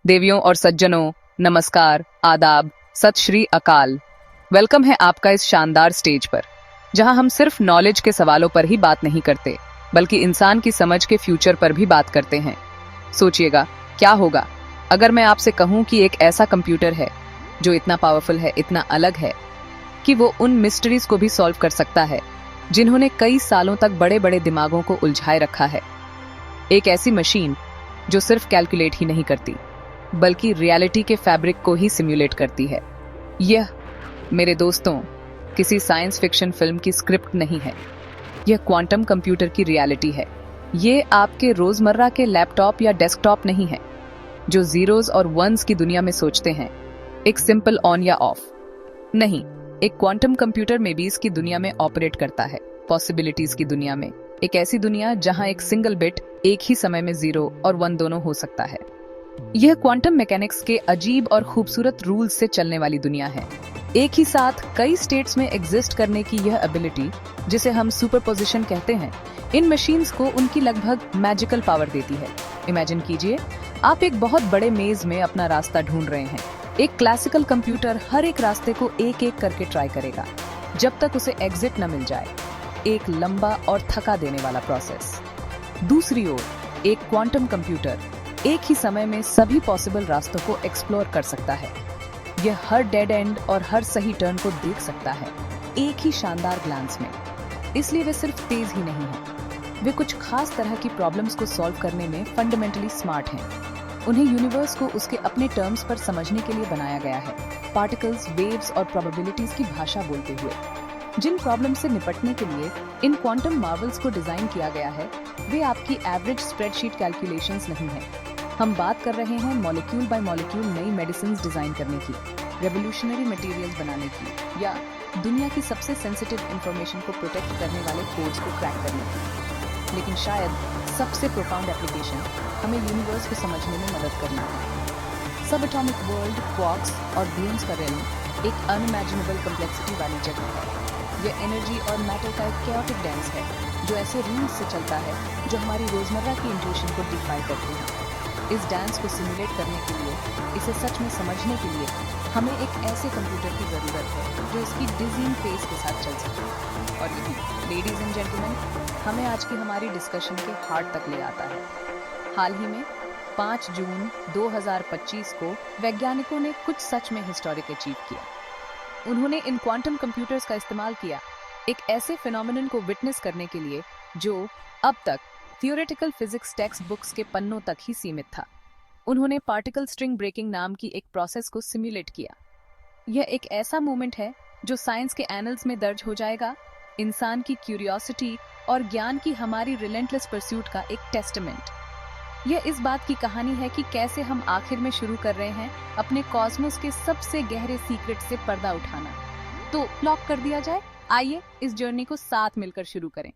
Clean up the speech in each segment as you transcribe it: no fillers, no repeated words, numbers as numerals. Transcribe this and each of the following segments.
देवियों और सज्जनों, नमस्कार, आदाब, सत श्री अकाल। वेलकम है आपका इस शानदार स्टेज पर, जहां हम सिर्फ नॉलेज के सवालों पर ही बात नहीं करते, बल्कि इंसान की समझ के फ्यूचर पर भी बात करते हैं। सोचिएगा, क्या होगा अगर मैं आपसे कहूं कि एक ऐसा कंप्यूटर है जो इतना पावरफुल है, इतना अलग है कि वो उन मिस्ट्रीज को भी सॉल्व कर सकता है जिन्होंने कई सालों तक बड़े बड़े दिमागों को उलझाए रखा है। एक ऐसी मशीन जो सिर्फ कैलकुलेट ही नहीं करती, बल्कि रियलिटी के फैब्रिक को ही सिम्युलेट करती है। यह, मेरे दोस्तों, किसी साइंस फिक्शन फिल्म की स्क्रिप्ट नहीं है। यह क्वांटम कंप्यूटर की रियलिटी है। ये आपके रोजमर्रा के लैपटॉप या डेस्कटॉप नहीं है, जो जीरोस और वंस की दुनिया में सोचते हैं, एक सिंपल ऑन या ऑफ। नहीं, एक क्वांटम कंप्यूटर में भी इसकी दुनिया में ऑपरेट करता है, पॉसिबिलिटीज की दुनिया में। एक ऐसी दुनिया जहां एक सिंगल बिट एक ही समय में 0 और 1 दोनों हो सकता है। यह क्वांटम मैकेनिक्स के अजीब और खूबसूरत रूल्स से चलने वाली दुनिया है। एक ही साथ कई स्टेट्स में एग्जिस्ट करने की यह एबिलिटी, जिसे हम सुपरपोजिशन कहते हैं, इन मशीन्स को उनकी लगभग मैजिकल पावर देती है। इमेजिन कीजिए, आप एक बहुत बड़े मेज में अपना रास्ता ढूंढ रहे हैं। एक क्लासिकल कंप्यूटर हर एक रास्ते को एक एक करके ट्राई करेगा, जब तक उसे एग्जिट न मिल जाए। एक लंबा और थका देने वाला प्रोसेस। दूसरी ओर, एक क्वांटम कंप्यूटर एक ही समय में सभी पॉसिबल रास्तों को एक्सप्लोर कर सकता है। यह हर डेड एंड और हर सही टर्न को देख सकता है, एक ही शानदार ग्लांस में। इसलिए वे सिर्फ तेज ही नहीं हैं, वे कुछ खास तरह की प्रॉब्लम्स को सॉल्व करने में फंडामेंटली स्मार्ट हैं। उन्हें यूनिवर्स को उसके अपने टर्म्स पर समझने के लिए बनाया गया है, पार्टिकल्स, वेव्स और प्रोबेबिलिटीज की भाषा बोलते हुए। जिन प्रॉब्लम से निपटने के लिए इन क्वांटम मार्वल्स को डिजाइन किया गया है, वे आपकी एवरेज स्प्रेडशीट कैलकुलेशंस नहीं है। हम बात कर रहे हैं मॉलिक्यूल बाय मॉलिक्यूल नई मेडिसिन्स डिजाइन करने की, रेवोल्यूशनरी मटेरियल्स बनाने की, या दुनिया की सबसे सेंसिटिव इंफॉर्मेशन को प्रोटेक्ट करने वाले कोड्स को क्रैक करने की। लेकिन शायद सबसे प्रोफाउंड एप्लीकेशन हमें यूनिवर्स को समझने में मदद करना है। सब एटॉमिक वर्ल्ड, क्वार्क्स और ब्यून्स का रेल्म एक अनइमेजिनेबल कम्प्लेक्सिटी वाली जगह है। यह एनर्जी और मैटर का एक कैओटिक डांस है, जो ऐसे रूल्स से चलता है जो हमारी रोजमर्रा की इंट्यूशन को डिफाई करते हैं। इस डांस को सिमुलेट करने के लिए, इसे सच में समझने के लिए, हमें एक ऐसे कंप्यूटर की जरूरत है जो इसकी डिजीइंग पेस के साथ चल सके। और यही, लेडीज एंड जेंटलमैन, हमें आज की हमारी डिस्कशन के हार्ट तक ले आता है। हाल ही में 5 जून 2025 को वैज्ञानिकों ने कुछ सच में हिस्टोरिक अचीव किया। उन्होंने इन क्वांटम कंप्यूटर्स का इस्तेमाल किया एक ऐसे फिनोमेनन को विटनेस करने के लिए जो अब तक थियोरेटिकल फिजिक्स टेक्स्ट बुक्स के पन्नों तक ही सीमित था। उन्होंने पार्टिकल स्ट्रिंग ब्रेकिंग नाम की एक प्रोसेस को सिमुलेट किया। यह एक ऐसा मोमेंट है जो साइंस के एनल्स में दर्ज हो जाएगा, इंसान की क्यूरियोसिटी और ज्ञान की हमारी रिलेंटलेस परस्यूट का एक टेस्टामेंट। यह इस बात की कहानी है कि कैसे हम आखिर में शुरू कर रहे हैं अपने कॉस्मोस के सबसे गहरे सीक्रेट से पर्दा उठाना। तो लॉक कर दिया जाए, आइए इस जर्नी को साथ मिलकर शुरू करें।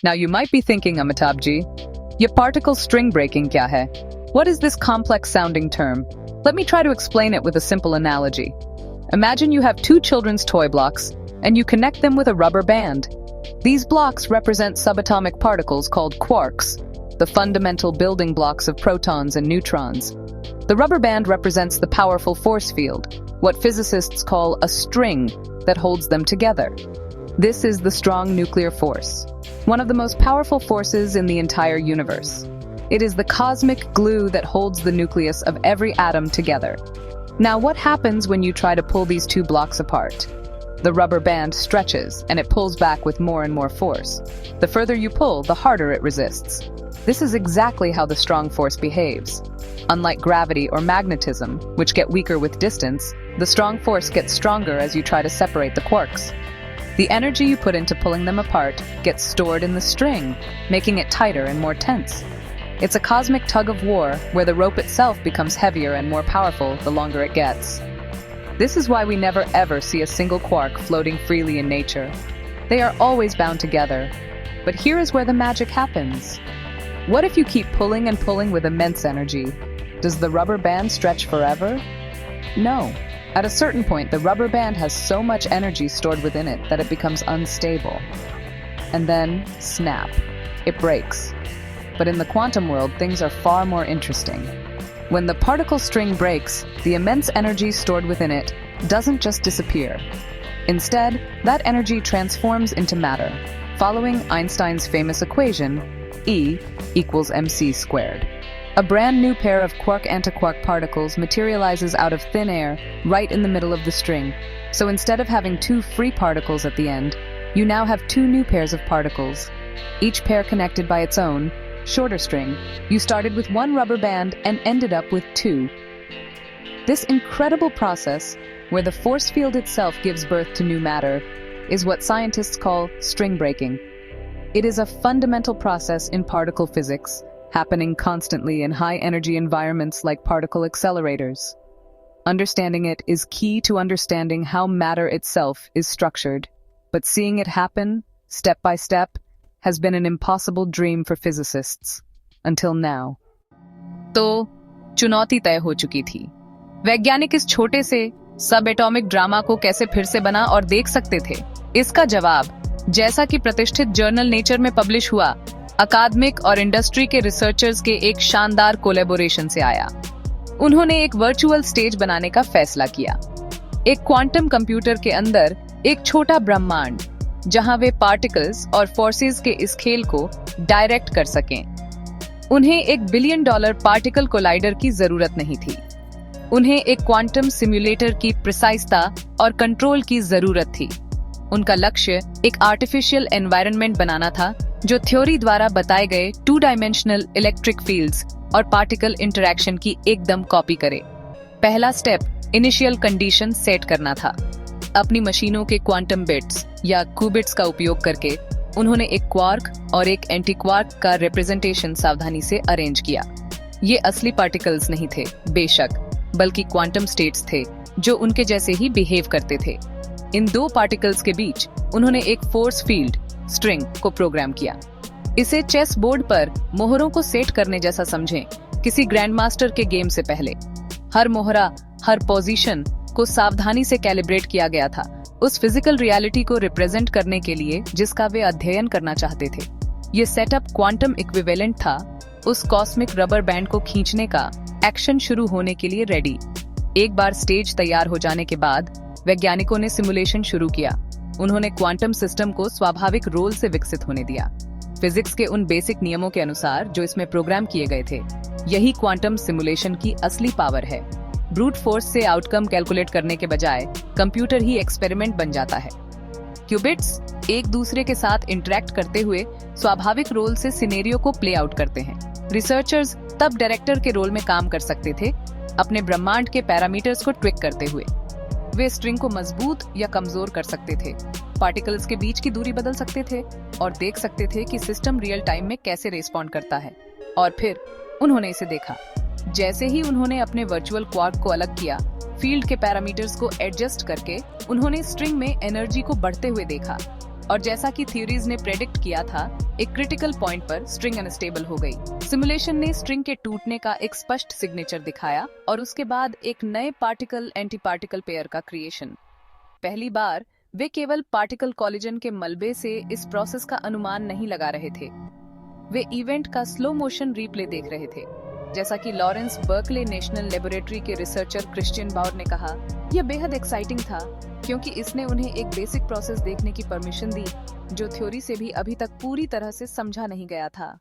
Now you might be thinking, Amitabh ji, ये particle string breaking क्या है? What is this complex sounding term? Let me try to explain it with a simple analogy. Imagine you have 2 children's toy blocks and you connect them with a rubber band. These blocks represent subatomic particles called quarks, the fundamental building blocks of protons and neutrons. The rubber band represents the powerful force field, what physicists call a string that holds them together. This is the strong nuclear force, one of the most powerful forces in the entire universe. It is the cosmic glue that holds the nucleus of every atom together. Now, what happens when you try to pull these 2 blocks apart? The rubber band stretches and it pulls back with more and more force. The further you pull, the harder it resists. This is exactly how the strong force behaves. Unlike gravity or magnetism, which get weaker with distance, the strong force gets stronger as you try to separate the quarks. The energy you put into pulling them apart gets stored in the string, making it tighter and more tense. It's a cosmic tug of war where the rope itself becomes heavier and more powerful the longer it gets. This is why we never ever see a single quark floating freely in nature. They are always bound together. But here is where the magic happens. What if you keep pulling and pulling with immense energy? Does the rubber band stretch forever? No. At a certain point, the rubber band has so much energy stored within it that it becomes unstable. And then, snap, it breaks. But in the quantum world, things are far more interesting. When the particle string breaks, the immense energy stored within it doesn't just disappear. Instead, that energy transforms into matter, following Einstein's famous equation, E equals mc squared. A brand new pair of quark-antiquark particles materializes out of thin air right in the middle of the string. So instead of having two free particles at the end, you now have two new pairs of particles, each pair connected by its own, shorter string. You started with one rubber band and ended up with two. This incredible process, where the force field itself gives birth to new matter, is what scientists call string breaking. It is a fundamental process in particle physics, happening constantly in high-energy environments like particle accelerators. Understanding it is key to understanding how matter itself is structured, but seeing it happen, step by step, has been an impossible dream for physicists, until now. तो चुनौती तय हो चुकी थी। वैज्ञानिक इस छोटे से सब एटॉमिक ड्रामा को कैसे फिर से बना और देख सकते थे? इसका जवाब, जैसा कि प्रतिष्ठित जर्नल नेचर में पब्लिश हुआ, अकादमिक और इंडस्ट्री के रिसर्चर्स के एक शानदार कोलैबोरेशन से आया। उन्होंने एक वर्चुअल स्टेज बनाने का फैसला किया, एक क्वांटम कंप्यूटर के अंदर एक छोटा ब्रह्मांड, जहां वे पार्टिकल्स और फोर्सेस के इस खेल को डायरेक्ट कर सकें। उन्हें $1 बिलियन पार्टिकल कोलाइडर की जरूरत नहीं थी। उन्हें एक क्वांटम सिम्युलेटर की प्रिसाइसता और कंट्रोल की जरूरत थी। उनका लक्ष्य एक आर्टिफिशियल एनवायरनमेंट बनाना था जो थ्योरी द्वारा बताए गए 2 डायमेंशनल इलेक्ट्रिक फील्ड्स और पार्टिकल इंटरैक्शन की एकदम कॉपी करे। पहला स्टेप इनिशियल कंडीशन सेट करना था। अपनी मशीनों के क्वांटम बिट्स या क्यूबिट्स का उपयोग करके उन्होंने एक क्वार्क और एक एंटी क्वार्क का रिप्रेजेंटेशन सावधानी से अरेंज किया। ये असली पार्टिकल्स नहीं थे बेशक, बल्कि क्वांटम स्टेट्स थे जो उनके जैसे ही बिहेव करते थे। इन दो पार्टिकल्स के बीच उन्होंने एक फोर्स फील्ड स्ट्रिंग को प्रोग्राम किया। इसे चेस बोर्ड पर मोहरों को सेट करने जैसा समझें, किसी ग्रैंडमास्टर के गेम से पहले। हर मोहरा, हर पोजीशन को सावधानी से कैलिब्रेट किया गया था, उस फिजिकल रियलिटी को रिप्रेजेंट करने के लिए जिसका वे अध्ययन करना चाहते थे। ये सेटअप क्वांटम इक्विवेलेंट था उस कॉस्मिक रबर बैंड को खींचने का, एक्शन शुरू होने के लिए रेडी। एक बार स्टेज तैयार हो जाने के बाद वैज्ञानिकों ने सिमुलेशन शुरू किया। उन्होंने क्वांटम सिस्टम को स्वाभाविक रोल से विकसित होने दिया, फिजिक्स के उन बेसिक नियमों के अनुसार जो इसमें प्रोग्राम किए गए थे। यही क्वांटम सिमुलेशन की असली पावर है। ब्रूट फोर्स से आउटकम कैलकुलेट करने के बजाय कंप्यूटर ही एक्सपेरिमेंट बन जाता है। क्यूबिट्स एक दूसरे के साथ इंटरेक्ट करते हुए स्वाभाविक रोल से सिनेरियो को प्ले आउट करते हैं। रिसर्चर्स तब डायरेक्टर के रोल में काम कर सकते थे, अपने ब्रह्मांड के पैरामीटर्स को ट्विक करते हुए। वे स्ट्रिंग को मजबूत या कमजोर कर सकते थे, पार्टिकल्स के बीच की दूरी बदल सकते थे और देख सकते थे कि सिस्टम रियल टाइम में कैसे रिस्पॉन्ड करता है। और फिर उन्होंने इसे देखा। जैसे ही उन्होंने अपने वर्चुअल क्वार्क को अलग किया, फील्ड के पैरामीटर्स को एडजस्ट करके उन्होंने स्ट्रिंग में एनर्जी को बढ़ते हुए देखा। और जैसा कि थ्योरीज ने प्रेडिक्ट किया था, एक क्रिटिकल पॉइंट पर स्ट्रिंग अनस्टेबल हो गई। सिमुलेशन ने स्ट्रिंग के टूटने का एक स्पष्ट सिग्नेचर दिखाया और उसके बाद एक नए पार्टिकल एंटी पार्टिकल पेयर का क्रिएशन। पहली बार वे केवल पार्टिकल कोलिजन के मलबे से इस प्रोसेस का अनुमान नहीं लगा रहे थे, वे इवेंट का स्लो मोशन रीप्ले देख रहे थे। जैसा कि लॉरेंस बर्कले नेशनल लेबोरेटरी के रिसर्चर क्रिश्चियन बाउर ने कहा, यह बेहद एक्साइटिंग था क्योंकि इसने उन्हें एक बेसिक प्रोसेस देखने की परमिशन दी जो थ्योरी से भी अभी तक पूरी तरह से समझा नहीं गया था।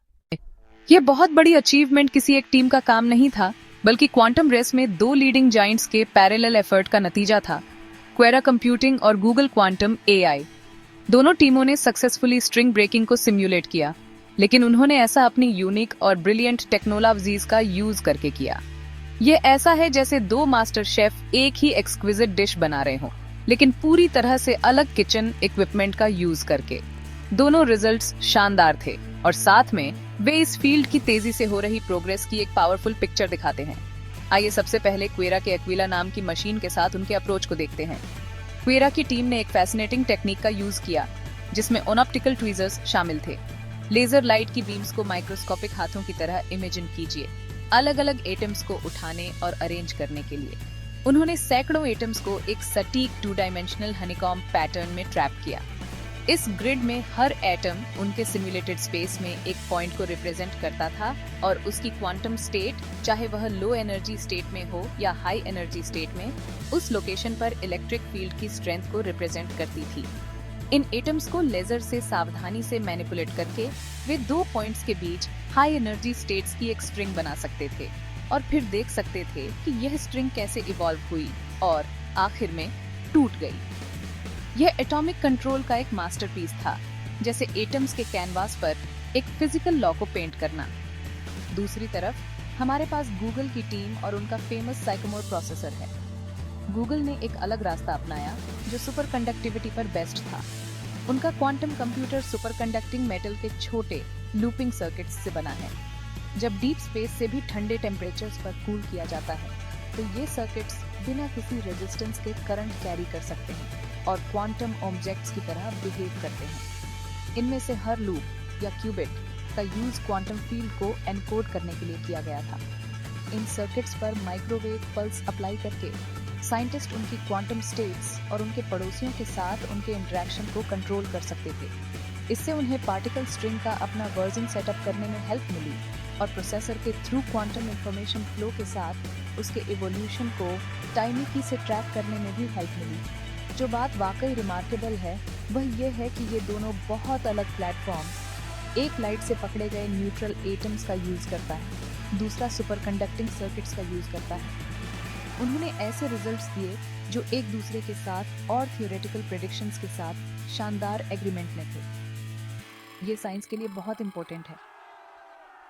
यह बहुत बड़ी अचीवमेंट किसी एक टीम का काम नहीं था, बल्कि क्वांटम रेस में 2 लीडिंग जाइंट्स के पैरेलल एफर्ट का नतीजा था। क्वेरा कंप्यूटिंग और गूगल क्वांटम एआई दोनों टीमों ने सक्सेसफुली स्ट्रिंग ब्रेकिंग को सिम्युलेट किया, लेकिन उन्होंने ऐसा अपनी यूनिक और ब्रिलियंट टेक्नोलॉजीज का यूज करके किया। ये ऐसा है जैसे 2 मास्टर शेफ एक ही एक्सक्विजिट डिश बना रहे हों, लेकिन पूरी तरह से अलग किचन इक्विपमेंट का यूज करके। दोनों रिजल्ट्स शानदार थे और साथ में वे इस फील्ड की तेजी से हो रही प्रोग्रेस की एक पावरफुल पिक्चर दिखाते हैं। आइए सबसे पहले क्वेरा के एक्विला नाम की मशीन के साथ उनके अप्रोच को देखते हैं। क्वेरा की टीम ने एक फैसिनेटिंग टेक्निक का यूज किया जिसमें ऑप्टिकल ट्वीजर्स शामिल थे। लेजर लाइट की बीम्स को माइक्रोस्कोपिक हाथों की तरह इमेजिन कीजिए, अलग अलग एटम्स को उठाने और अरेंज करने के लिए। उन्होंने सैकड़ों एटम्स को एक सटीक 2 डायमेंशनल हनीकॉम्ब पैटर्न में ट्रैप किया। इस ग्रिड में हर एटम उनके सिमुलेटेड स्पेस में एक पॉइंट को रिप्रेजेंट करता था और उसकी क्वांटम स्टेट, चाहे वह लो एनर्जी स्टेट में हो या हाई एनर्जी स्टेट में, उस लोकेशन पर इलेक्ट्रिक फील्ड की स्ट्रेंथ को रिप्रेजेंट करती थी। इन एटम्स को लेजर से सावधानी से मैनिपुलेट करके वे दो पॉइंट्स के बीच हाई एनर्जी स्टेट्स की एक स्ट्रिंग बना सकते थे और फिर देख सकते थे कि यह स्ट्रिंग कैसे इवॉल्व हुई और आखिर में टूट गई। यह एटॉमिक कंट्रोल का एक मास्टरपीस था, जैसे एटम्स के कैनवास पर एक फिजिकल लॉ को पेंट करना। दूसरी तरफ हमारे पास गूगल की टीम और उनका फेमस साइकोमोर प्रोसेसर है। गूगल ने एक अलग रास्ता अपनाया जो सुपर कंडक्टिविटी पर बेस्ड था। उनका quantum computer super conducting metal के छोटे लूपिंग सर्किट्स से बना है। जब डीप स्पेस से भी ठंडे टेम्परेचर्स पर कूल किया जाता है तो ये सर्किट्स बिना किसी रेजिस्टेंस के करंट कैरी कर सकते हैं और क्वांटम ऑब्जेक्ट्स की तरह बिहेव करते हैं। इनमें से हर लूप या क्यूबिट का यूज क्वांटम फील्ड को एनकोड करने के लिए किया गया था। इन सर्किट्स पर माइक्रोवेव पल्स अप्लाई करके साइंटिस्ट उनकी क्वांटम स्टेट्स और उनके पड़ोसियों के साथ उनके इंटरेक्शन को कंट्रोल कर सकते थे। इससे उन्हें पार्टिकल स्ट्रिंग का अपना वर्जन सेटअप करने में हेल्प मिली और प्रोसेसर के थ्रू क्वांटम इंफॉर्मेशन फ्लो के साथ उसके इवोल्यूशन को टाइनी की से ट्रैक करने में भी हेल्प मिली। जो बात वाकई रिमार्केबल है वह यह है कि ये दोनों बहुत अलग प्लेटफॉर्म्स एक लाइट से पकड़े गए न्यूट्रल एटम्स का यूज करता है, दूसरा सुपर कंडक्टिंग सर्किट्स का यूज करता है। उन्होंने ऐसे रिजल्ट्स दिए जो एक दूसरे के साथ और थियोरेटिकल प्रेडिक्शंस के साथ शानदार एग्रीमेंट में थे। ये साइंस के लिए बहुत इंपॉर्टेंट है।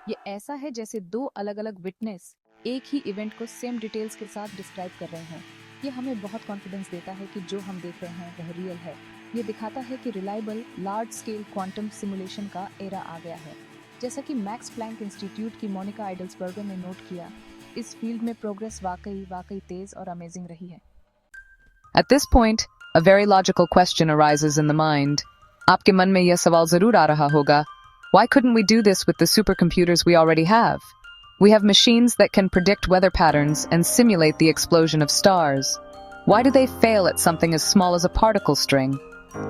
ये ऐसा है जैसे दो अलग अलग विटनेस एक ही इवेंट को सेम डिटेल्स के साथ डिस्क्राइब कर रहे हों। ये हमें बहुत कॉन्फिडेंस देता है कि जो हम देख रहे हैं वह रियल है। ये दिखाता है कि reliable large scale quantum simulation का एरा आ गया है। जैसा कि मैक्स प्लैंक इंस्टीट्यूट की मोनिका आइडल्सबर्गर ने नोट किया, इस फील्ड में प्रोग्रेस वाकई तेज और अमेजिंग रही है। At this point, a very logical question arises in the mind. आपके मन में यह सवाल जरूर आ रहा होगा, why couldn't we do this with the supercomputers we already have? We have machines that can predict weather patterns and simulate the explosion of stars. Why do they fail at something as small as a particle string?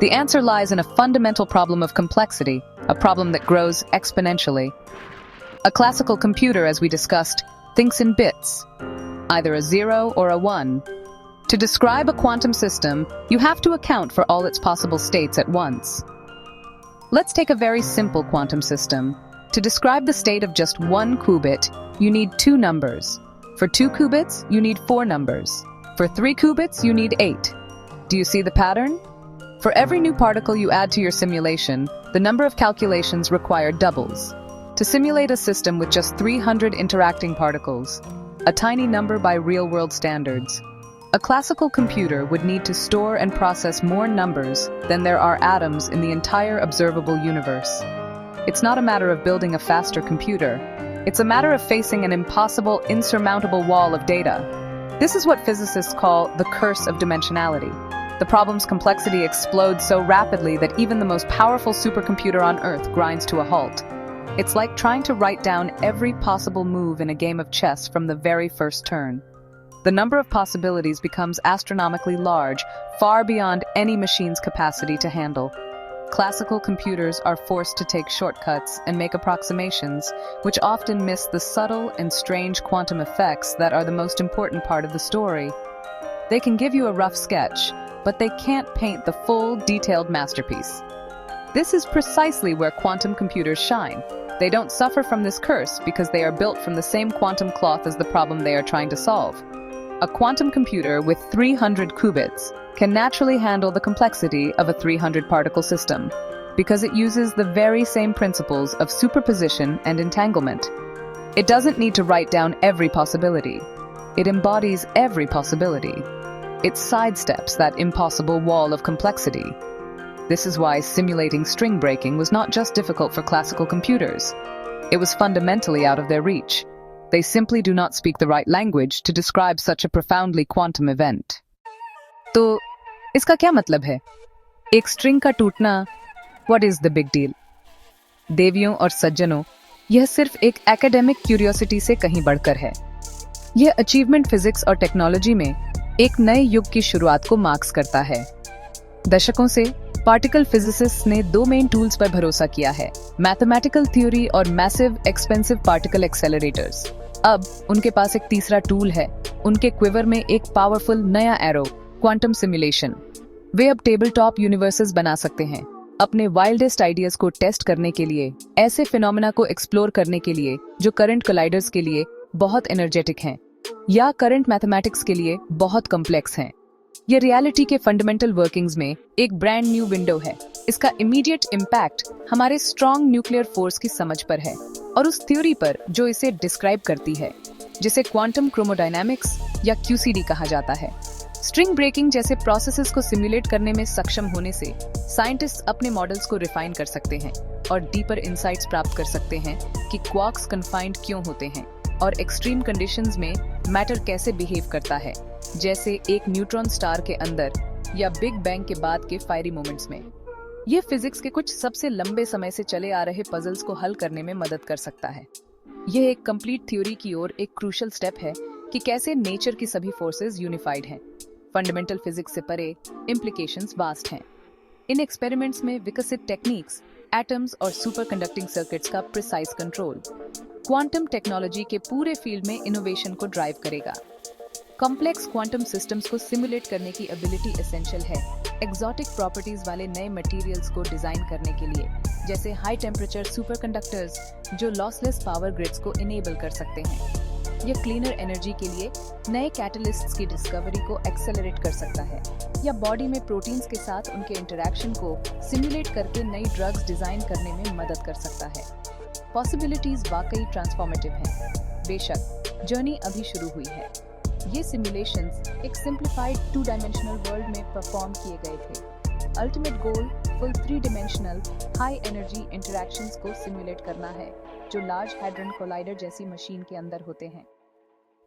The answer lies in a fundamental problem of complexity, a problem that grows exponentially. A classical computer, as we discussed, thinks in bits, either a 0 or a 1. To describe a quantum system, you have to account for all its possible states at once. Let's take a very simple quantum system. To describe the state of just one qubit, you need two numbers. For 2 qubits, you need 4 numbers. For 3 qubits, you need 8. Do you see the pattern? For every new particle you add to your simulation, the number of calculations required doubles. To simulate a system with just 300 interacting particles, a tiny number by real-world standards, a classical computer would need to store and process more numbers than there are atoms in the entire observable universe. It's not a matter of building a faster computer. It's a matter of facing an impossible, insurmountable wall of data. This is what physicists call the curse of dimensionality. The problem's complexity explodes so rapidly that even the most powerful supercomputer on Earth grinds to a halt. It's like trying to write down every possible move in a game of chess from the very first turn. The number of possibilities becomes astronomically large, far beyond any machine's capacity to handle. Classical computers are forced to take shortcuts and make approximations, which often miss the subtle and strange quantum effects that are the most important part of the story. They can give you a rough sketch, but they can't paint the full, detailed masterpiece. This is precisely where quantum computers shine. They don't suffer from this curse because they are built from the same quantum cloth as the problem they are trying to solve. A quantum computer with 300 qubits can naturally handle the complexity of a 300-particle system because it uses the very same principles of superposition and entanglement. It doesn't need to write down every possibility. It embodies every possibility. It sidesteps that impossible wall of complexity. This is why simulating string breaking was not just difficult for classical computers. It was fundamentally out of their reach. They simply do not speak the right language to describe such a profoundly quantum event. तो इसका क्या मतलब है? एक string का टूटना, what is the big deal? देवियों और सज्जनों, यह सिर्फ एक एकेडमिक क्यूरियोसिटी से कहीं बढ़कर है। यह अचीवमेंट फिजिक्स और टेक्नोलॉजी में एक नए युग की शुरुआत को मार्क्स करता है। दशकों से पार्टिकल फिजिसिस्ट्स ने दो मेन टूल्स पर भरोसा किया है, मैथमेटिकल थ्योरी और मैसिव एक्सपेंसिव पार्टिकल एक्सेलरेटर्स। अब उनके पास एक तीसरा टूल है, उनके क्विवर में एक पावरफुल नया एरो, क्वांटम सिमुलेशन। वे अब टेबल टॉप यूनिवर्सेस बना सकते हैं, अपने वाइल्डेस्ट आइडियाज को टेस्ट करने के लिए, ऐसे फिनोमेना को एक्सप्लोर करने के लिए जो करंट कोलाइडर्स के लिए बहुत एनर्जेटिक हैं या करंट मैथमेटिक्स के लिए बहुत कॉम्प्लेक्स हैं। ये रियलिटी के फंडामेंटल वर्किंग्स में एक ब्रांड न्यू विंडो है। इसका इमीडिएट इम्पैक्ट हमारे स्ट्रॉन्ग न्यूक्लियर फोर्स की समझ पर है और उस थ्योरी पर जो इसे डिस्क्राइब करती है, जिसे क्वांटम क्रोमोडायनामिक्स या QCD कहा जाता है। स्ट्रिंग ब्रेकिंग जैसे प्रोसेसेस को सिमुलेट करने में सक्षम होने से साइंटिस्ट्स अपने मॉडल्स को रिफाइन कर सकते हैं और डीपर इंसाइट्स प्राप्त कर सकते हैं कि क्वार्क्स कन्फाइंड क्यों होते हैं और एक्सट्रीम कंडीशंस में मैटर कैसे बिहेव करता है, जैसे एक न्यूट्रॉन स्टार के अंदर या बिग बैंग के बाद के फायरी मोमेंट्स में। ये फिजिक्स के कुछ सबसे लंबे समय से चले आ रहे पजल्स को हल करने में मदद कर सकता है। यह एक कंप्लीट थ्योरी की ओर एक क्रूशियल स्टेप है कि कैसे नेचर की सभी फोर्सेस यूनिफाइड हैं। फंडामेंटल फिजिक्स से परे इम्प्लीकेशंस वास्ट हैं। इन एक्सपेरिमेंट्स में विकसित टेक्निक्स, एटम्स और सुपर कंडक्टिंग सर्किट्स का प्रिसाइज कंट्रोल क्वांटम टेक्नोलॉजी के पूरे फील्ड में इनोवेशन को ड्राइव करेगा। कॉम्प्लेक्स क्वांटम सिस्टम्स को सिमुलेट करने की एबिलिटी एसेंशियल है एक्सोटिक प्रॉपर्टीज वाले नए मटेरियल्स को डिजाइन करने के लिए, जैसे हाई टेम्परेचर सुपरकंडक्टर्स जो लॉसलेस पावर ग्रिड्स को इनेबल कर सकते हैं। यह क्लीनर एनर्जी के लिए नए कैटलिस्ट्स की डिस्कवरी को एक्सेलरेट कर सकता है या बॉडी में प्रोटीन्स के साथ उनके इंटरैक्शन को सिमुलेट करके नई ड्रग्स डिजाइन करने में मदद कर सकता है। पॉसिबिलिटीज वाकई ट्रांसफॉर्मेटिव हैं। बेशक जर्नी अभी शुरू हुई है। ये सिमुलेशंस एक सिंप्लीफाइड 2 डायमेंशनल वर्ल्ड में परफॉर्म किए गए थे। Ultimate goal full 3 dimensional high energy interactions को सिमुलेट करना है जो लार्ज हैड्रन कोलाइडर जैसी मशीन के अंदर होते हैं।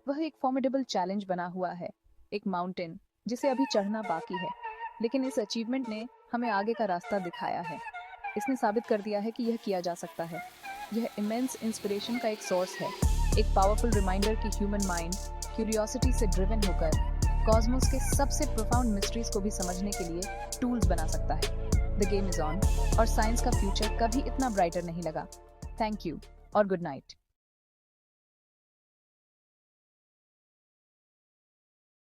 वह एक फॉर्मिडेबल चैलेंज बना हुआ है, एक माउंटेन जिसे अभी चढ़ना बाकी है, लेकिन इस अचीवमेंट ने हमें आगे का रास्ता दिखाया है। इसने साबित कर दिया है कि यह किया जा सकता है। यह इमेंस इंस्पिरेशन का एक सोर्स है, एक पावरफुल रिमाइंडर कि ह्यूमन माइंड क्यूरियोसिटी से ड्रिवन होकर कॉस्मोस के सबसे प्रोफाउंड मिस्ट्रीज को भी समझने के लिए टूल्स बना सकता है। द गेम इज ऑन और साइंस का फ्यूचर कभी इतना ब्राइटर नहीं लगा। थैंक यू और गुड नाइट।